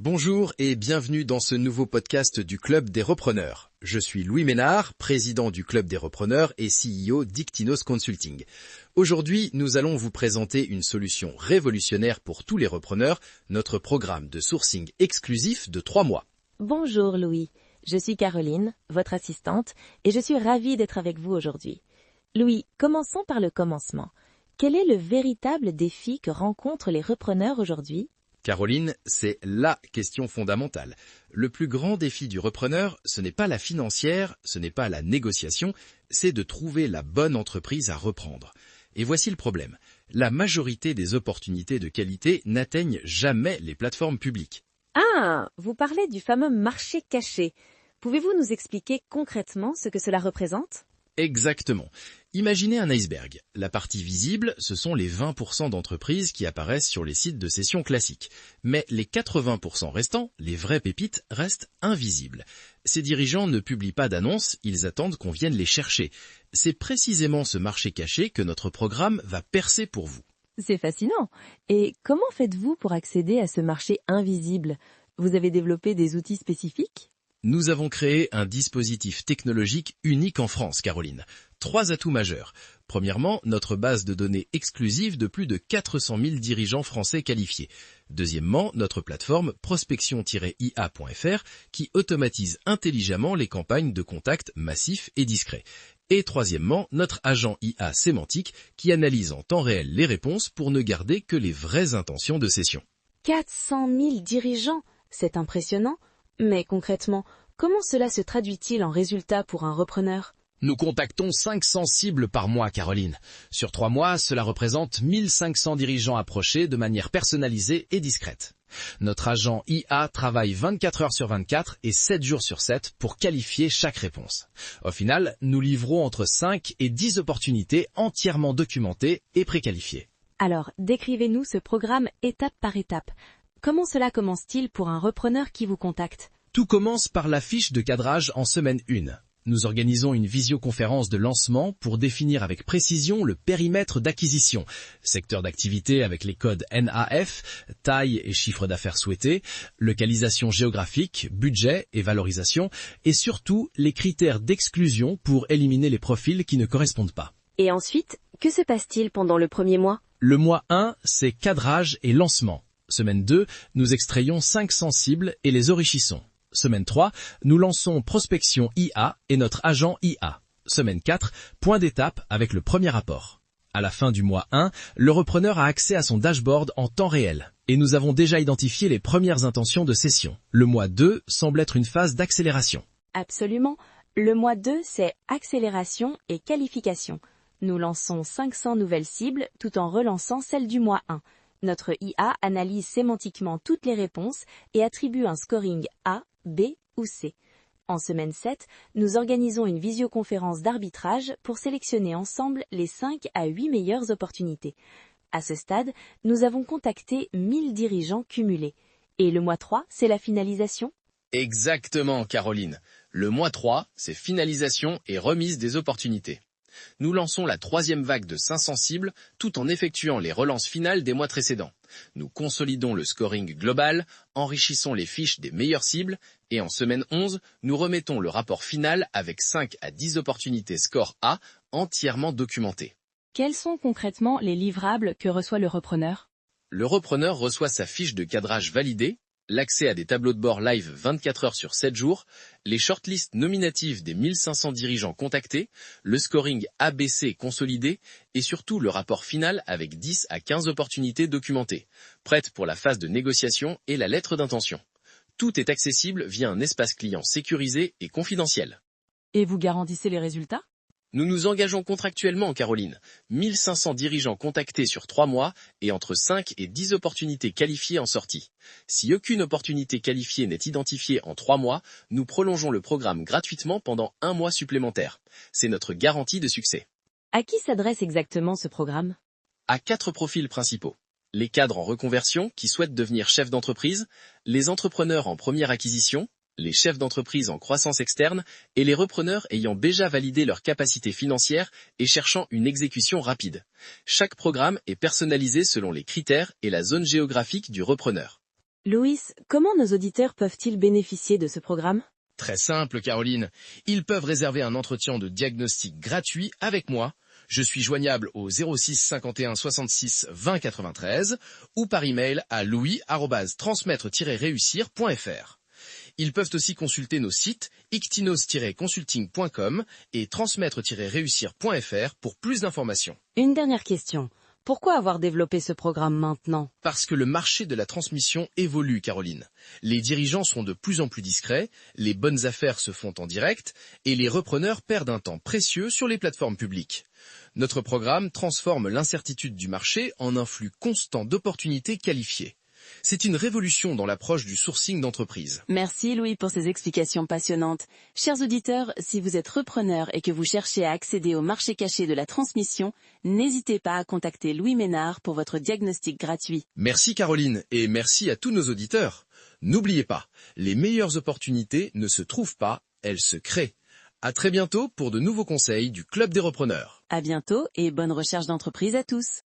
Bonjour et bienvenue dans ce nouveau podcast du Club des Repreneurs. Je suis Louis Ménard, président du Club des Repreneurs et CEO d'Ictinos Consulting. Aujourd'hui, nous allons vous présenter une solution révolutionnaire pour tous les repreneurs, notre programme de sourcing exclusif de 3 mois. Bonjour Louis, je suis Caroline, votre assistante, et je suis ravie d'être avec vous aujourd'hui. Louis, commençons par le commencement. Quel est le véritable défi que rencontrent les repreneurs aujourd'hui ? Caroline, c'est la question fondamentale. Le plus grand défi du repreneur, ce n'est pas la financière, ce n'est pas la négociation, c'est de trouver la bonne entreprise à reprendre. Et voici le problème. La majorité des opportunités de qualité n'atteignent jamais les plateformes publiques. Ah, vous parlez du fameux marché caché. Pouvez-vous nous expliquer concrètement ce que cela représente ? Exactement. Imaginez un iceberg. La partie visible, ce sont les 20% d'entreprises qui apparaissent sur les sites de session classiques. Mais les 80% restants, les vraies pépites, restent invisibles. Ces dirigeants ne publient pas d'annonces, ils attendent qu'on vienne les chercher. C'est précisément ce marché caché que notre programme va percer pour vous. C'est fascinant. Et comment faites-vous pour accéder à ce marché invisible ? Vous avez développé des outils spécifiques ? Nous avons créé un dispositif technologique unique en France, Caroline. 3 atouts majeurs. Premièrement, notre base de données exclusive de plus de 400 000 dirigeants français qualifiés. Deuxièmement, notre plateforme prospection-ia.fr qui automatise intelligemment les campagnes de contact massifs et discrets. Et troisièmement, notre agent IA sémantique qui analyse en temps réel les réponses pour ne garder que les vraies intentions de session. 400 000 dirigeants, c'est impressionnant. Mais concrètement, comment cela se traduit-il en résultats pour un repreneur ? Nous contactons 500 cibles par mois, Caroline. Sur 3 mois, cela représente 1500 dirigeants approchés de manière personnalisée et discrète. Notre agent IA travaille 24 heures sur 24 et 7 jours sur 7 pour qualifier chaque réponse. Au final, nous livrons entre 5 et 10 opportunités entièrement documentées et préqualifiées. Alors, décrivez-nous ce programme étape par étape. Comment cela commence-t-il pour un repreneur qui vous contacte ? Tout commence par la fiche de cadrage en semaine 1. Nous organisons une visioconférence de lancement pour définir avec précision le périmètre d'acquisition, secteur d'activité avec les codes NAF, taille et chiffre d'affaires souhaités, localisation géographique, budget et valorisation, et surtout les critères d'exclusion pour éliminer les profils qui ne correspondent pas. Et ensuite, que se passe-t-il pendant le premier mois ? Le mois 1, c'est cadrage et lancement. Semaine 2, nous extrayons 500 cibles et les enrichissons. Semaine 3, nous lançons prospection IA et notre agent IA. Semaine 4, point d'étape avec le premier rapport. À la fin du mois 1, le repreneur a accès à son dashboard en temps réel et nous avons déjà identifié les premières intentions de session. Le mois 2 semble être une phase d'accélération. Absolument. Le mois 2, c'est accélération et qualification. Nous lançons 500 nouvelles cibles tout en relançant celles du mois 1. Notre IA analyse sémantiquement toutes les réponses et attribue un scoring A, B ou C. En semaine 7, nous organisons une visioconférence d'arbitrage pour sélectionner ensemble les 5 à 8 meilleures opportunités. À ce stade, nous avons contacté 1000 dirigeants cumulés. Et le mois 3, c'est la finalisation ? Exactement, Caroline. Le mois 3, c'est finalisation et remise des opportunités. Nous lançons la 3e vague de 500 cibles tout en effectuant les relances finales des mois précédents. Nous consolidons le scoring global, enrichissons les fiches des meilleures cibles et en semaine 11, nous remettons le rapport final avec 5 à 10 opportunités score A entièrement documentées. Quels sont concrètement les livrables que reçoit le repreneur ? Le repreneur reçoit sa fiche de cadrage validée, l'accès à des tableaux de bord live 24 heures sur 7 jours, les shortlists nominatives des 1500 dirigeants contactés, le scoring ABC consolidé et surtout le rapport final avec 10 à 15 opportunités documentées, prêtes pour la phase de négociation et la lettre d'intention. Tout est accessible via un espace client sécurisé et confidentiel. Et vous garantissez les résultats ? Nous nous engageons contractuellement, Caroline. 1500 dirigeants contactés sur 3 mois et entre 5 et 10 opportunités qualifiées en sortie. Si aucune opportunité qualifiée n'est identifiée en 3 mois, nous prolongeons le programme gratuitement pendant 1 mois supplémentaire. C'est notre garantie de succès. À qui s'adresse exactement ce programme ? À 4 profils principaux. Les cadres en reconversion qui souhaitent devenir chefs d'entreprise, les entrepreneurs en première acquisition, les chefs d'entreprise en croissance externe et les repreneurs ayant déjà validé leurs capacités financières et cherchant une exécution rapide. Chaque programme est personnalisé selon les critères et la zone géographique du repreneur. Louis, comment nos auditeurs peuvent-ils bénéficier de ce programme? Très simple, Caroline. Ils peuvent réserver un entretien de diagnostic gratuit avec moi. Je suis joignable au 06 51 66 20 93 ou par email à louis@transmettre-réussir.fr. Ils peuvent aussi consulter nos sites ictinos-consulting.com et transmettre-réussir.fr pour plus d'informations. Une dernière question. Pourquoi avoir développé ce programme maintenant? Parce que le marché de la transmission évolue, Caroline. Les dirigeants sont de plus en plus discrets, les bonnes affaires se font en direct et les repreneurs perdent un temps précieux sur les plateformes publiques. Notre programme transforme l'incertitude du marché en un flux constant d'opportunités qualifiées. C'est une révolution dans l'approche du sourcing d'entreprise. Merci Louis pour ces explications passionnantes. Chers auditeurs, si vous êtes repreneur et que vous cherchez à accéder au marché caché de la transmission, n'hésitez pas à contacter Louis Ménard pour votre diagnostic gratuit. Merci Caroline et merci à tous nos auditeurs. N'oubliez pas, les meilleures opportunités ne se trouvent pas, elles se créent. À très bientôt pour de nouveaux conseils du Club des repreneurs. À bientôt et bonne recherche d'entreprise à tous.